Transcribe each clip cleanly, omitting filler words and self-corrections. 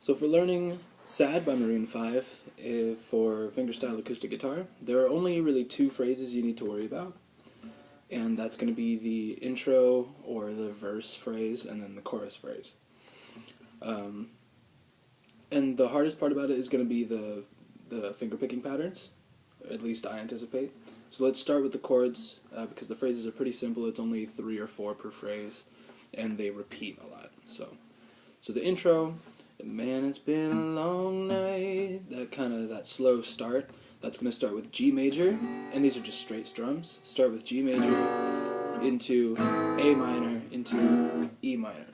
So for learning Sad by Maroon 5 for fingerstyle acoustic guitar, there are only really two phrases you need to worry about, and that's going to be the intro or the verse phrase and then the chorus phrase. And the hardest part about it is going to be the finger picking patterns, at least I anticipate. So let's start with the chords, because the phrases are pretty simple. It's only 3 or 4 per phrase, and they repeat a lot. So the intro, man, it's been a long night, that slow start, that's going to start with G major, and these are just straight strums. Start with G major, into A minor, into E minor.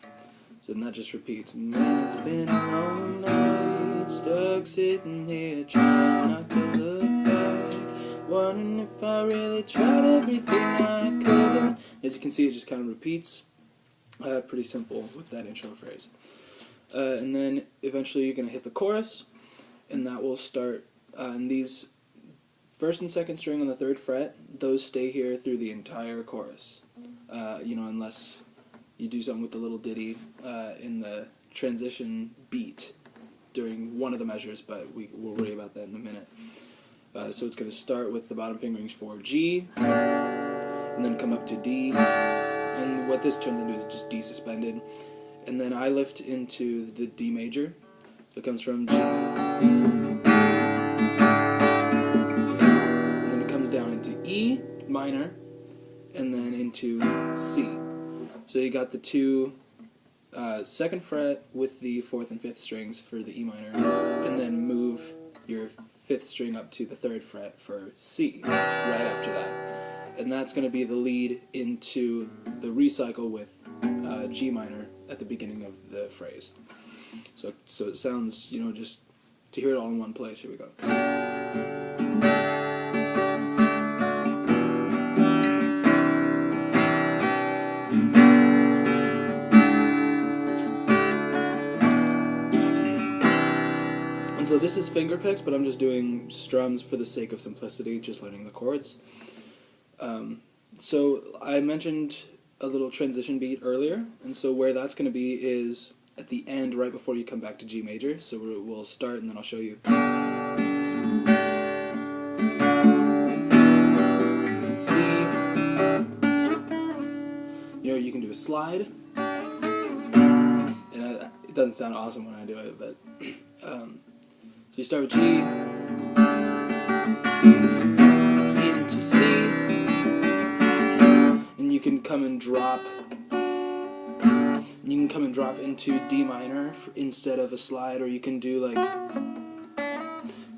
So then that just repeats, man, it's been a long night, stuck sitting here trying not to look back, wondering if I really tried everything I could. As you can see, it just kind of repeats. Pretty simple with that intro phrase. And then eventually you're going to hit the chorus, and that will start, and these first and second string on the 3rd fret, those stay here through the entire chorus. Unless you do something with the little ditty in the transition beat during one of the measures, but we'll worry about that in a minute. So it's going to start with the bottom fingerings for G, and then come up to D, and what this turns into is just D suspended. And then I lift into the D major, so it comes from G, and then it comes down into E minor, and then into C. So you got the two 2nd fret with the 4th and 5th strings for the E minor, and then move your 5th string up to the 3rd fret for C right after that. And that's going to be the lead into the recycle with G minor at the beginning of the phrase. So it sounds, just to hear it all in one place. Here we go. And so this is finger picks, but I'm just doing strums for the sake of simplicity, just learning the chords. So I mentioned a little transition beat earlier, and so where that's going to be is at the end, right before you come back to G major. So we'll start, and then I'll show you. And C. You can do a slide, and it doesn't sound awesome when I do it, but so you start with G, into C, and you can come and drop. You can come and drop into D minor instead of a slide, or you can do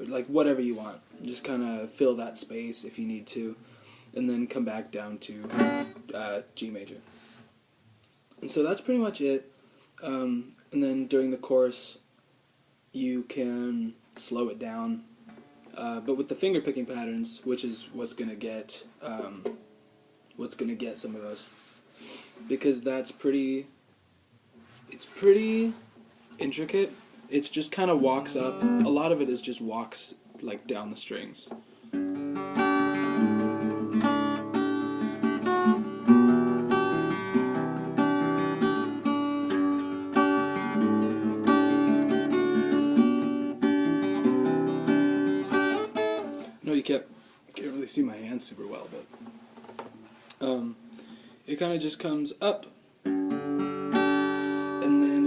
like whatever you want. Just kind of fill that space if you need to, and then come back down to G major. And so that's pretty much it. And then during the chorus, you can slow it down. But with the finger picking patterns, which is what's gonna get some of us, because it's pretty intricate. It's just kind of walks up. A lot of it is just walks like down the strings. No, you can't really see my hands super well, but it kind of just comes up.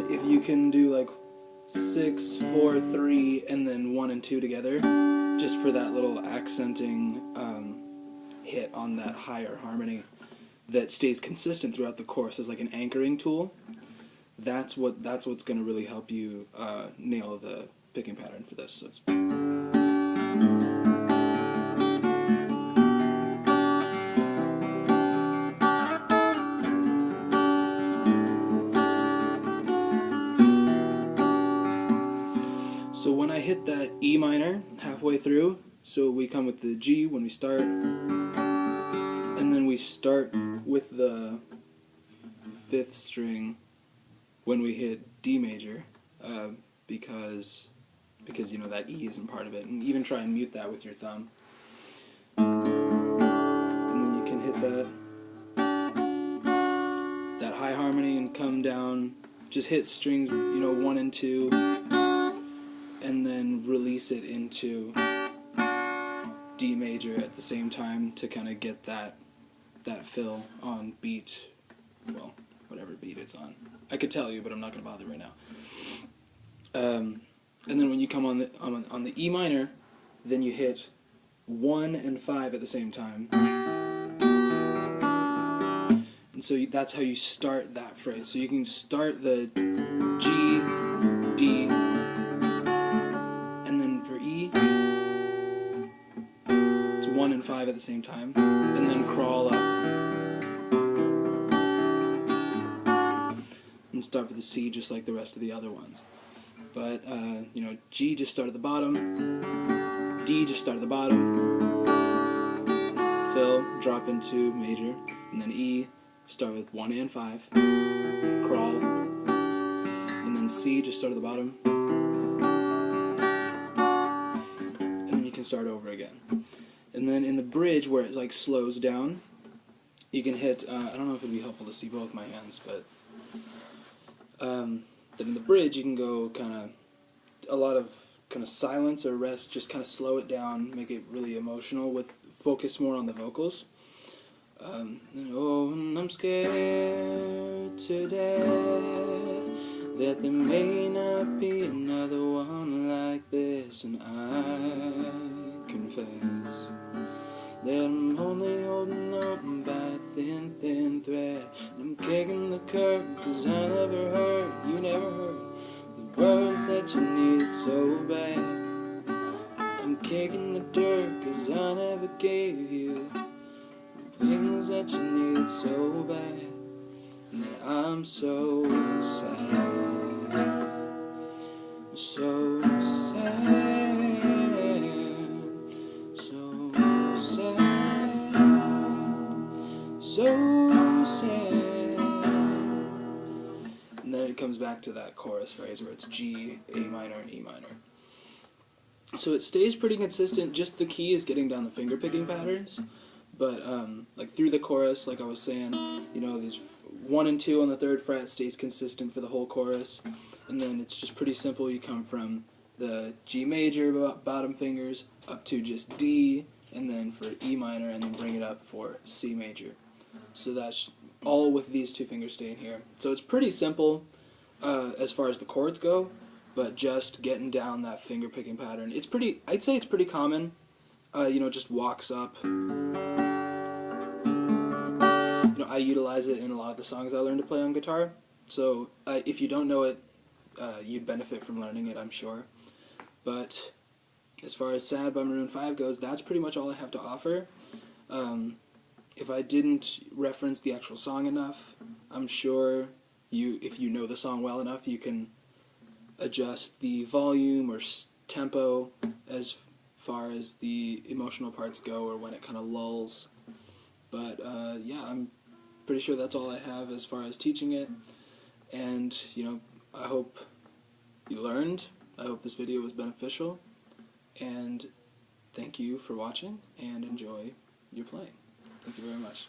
If you can do like 6, 4, 3, and then 1 and 2 together, just for that little accenting hit on that higher harmony that stays consistent throughout the chorus as like an anchoring tool, that's what's going to really help you nail the picking pattern for this. So So when I hit that E minor halfway through, so we come with the G when we start, and then we start with the 5th string when we hit D major, because that E isn't part of it, and even try and mute that with your thumb. And then you can hit that high harmony and come down, just hit strings, 1 and 2. then release it into D major at the same time to kind of get that fill on beat, well, whatever beat it's on. I could tell you, but I'm not going to bother right now. And then when you come on the E minor, then you hit 1 and 5 at the same time. And so that's how you start that phrase. So you can start the G, D, and then for E, it's 1 and 5 at the same time, and then crawl up. And start with the C just like the rest of the other ones. But, you know, G just start at the bottom, D just start at the bottom, fill, drop into major, and then E, start with 1 and 5, crawl, and then C, just start at the bottom, and then you can start over again. And then in the bridge, where it like slows down, you can hit, I don't know if it would be helpful to see both my hands, but then in the bridge you can go kind of, a lot of kind of silence or rest, just kind of slow it down, make it really emotional, with focus more on the vocals. Oh, and I'm scared to death that there may not be another one like this, and I confess that I'm only holding on by a thin, thin thread. And I'm kicking the curtain 'cause I never heard, you never heard the words that you needed so bad. I'm kicking the dirt 'cause I never gave you things that you needed so bad. And that I'm so sad, so sad, so sad, so sad. And then it comes back to that chorus phrase where it's G, A minor, and E minor. So it stays pretty consistent, just the key is getting down the finger picking patterns. But, like, through the chorus, like I was saying, you know, there's 1 and 2 on the 3rd fret stays consistent for the whole chorus. And then it's just pretty simple. You come from the G major bottom fingers up to just D, and then for E minor, and then bring it up for C major. So that's all with these 2 fingers staying here. So it's pretty simple as far as the chords go, but just getting down that finger picking pattern. It's pretty, I'd say it's pretty common. You know, just walks up. You know, I utilize it in a lot of the songs I learned to play on guitar. So if you don't know it, you'd benefit from learning it, I'm sure. But as far as Sad by Maroon 5 goes, that's pretty much all I have to offer. If I didn't reference the actual song enough, I'm sure if you know the song well enough, you can adjust the volume or tempo as far as the emotional parts go, or when it kind of lulls. But yeah, I'm pretty sure that's all I have as far as teaching it. And, you know, I hope you learned. I hope this video was beneficial. And thank you for watching, and enjoy your playing. Thank you very much.